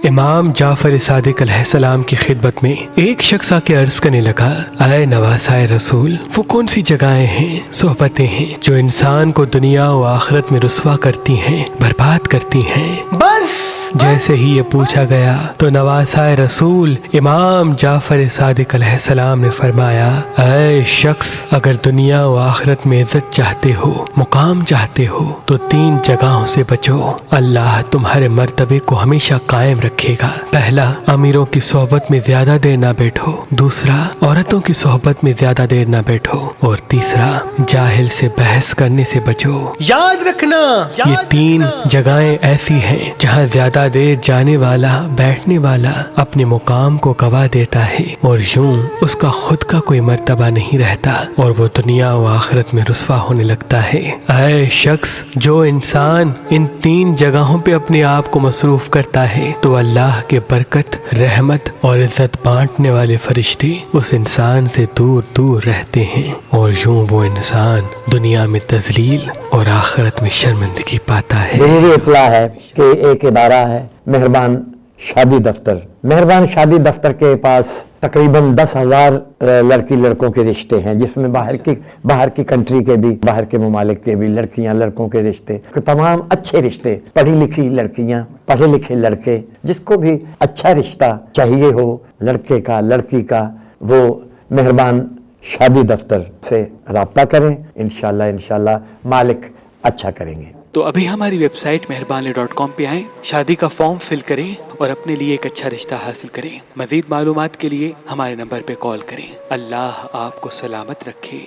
امام جعفر صادق علیہ السلام کی خدمت میں ایک شخص آ کے عرض کرنے لگا، اے نواسائے رسول، وہ کون سی جگہیں ہیں، صحبتیں ہیں جو انسان کو دنیا و آخرت میں رسوا کرتی ہیں، برباد کرتی ہیں؟ بس جیسے ہی یہ پوچھا گیا تو نواسائے رسول امام جعفر صادق علیہ السلام نے فرمایا، اے شخص، اگر دنیا و آخرت میں عزت چاہتے ہو، مقام چاہتے ہو تو 3 جگہوں سے بچو، اللہ تمہارے مرتبے کو ہمیشہ قائم رکھے گا۔ پہلا، امیروں کی صحبت میں زیادہ دیر نہ بیٹھو، دوسرا، عورتوں کی صحبت میں زیادہ دیر نہ بیٹھو، اور تیسرا، جاہل سے بحث کرنے سے بچو۔ یاد رکھنا، یہ 3 جگہیں ایسی ہیں جہاں زیادہ دیر جانے والا، بیٹھنے والا اپنے مقام کو گوا دیتا ہے، اور یوں اس کا خود کا کوئی مرتبہ نہیں رہتا اور وہ دنیا و آخرت میں رسوا ہونے لگتا ہے۔ اے شخص، جو انسان ان 3 جگہوں پہ اپنے آپ کو مصروف کرتا ہے تو اللہ کے برکت، رحمت اور عزت بانٹنے والے فرشتے اس انسان سے دور دور رہتے ہیں، اور یوں وہ انسان دنیا میں تذلیل اور آخرت میں شرمندگی پاتا ہے۔ ضروری اطلاع ہے کہ ایک ادارہ ہے مہربان شادی دفتر۔ مہربان شادی دفتر کے پاس تقریباً 10,000 لڑکی لڑکوں کے رشتے ہیں، جس میں باہر کی کنٹری کے بھی، باہر کے ممالک کے بھی لڑکیاں لڑکوں کے رشتے، تمام اچھے رشتے، پڑھی لکھی لڑکیاں، پڑھے لکھے لڑکے، جس کو بھی اچھا رشتہ چاہیے ہو لڑکے کا لڑکی کا، وہ مہربان شادی دفتر سے رابطہ کریں، انشاءاللہ مالک اچھا کریں گے۔ تو ابھی ہماری ویب سائٹ مہربان.com پہ آئیں، شادی کا فارم فل کریں اور اپنے لیے ایک اچھا رشتہ حاصل کریں۔ مزید معلومات کے لیے ہمارے نمبر پہ کال کریں۔ اللہ آپ کو سلامت رکھے۔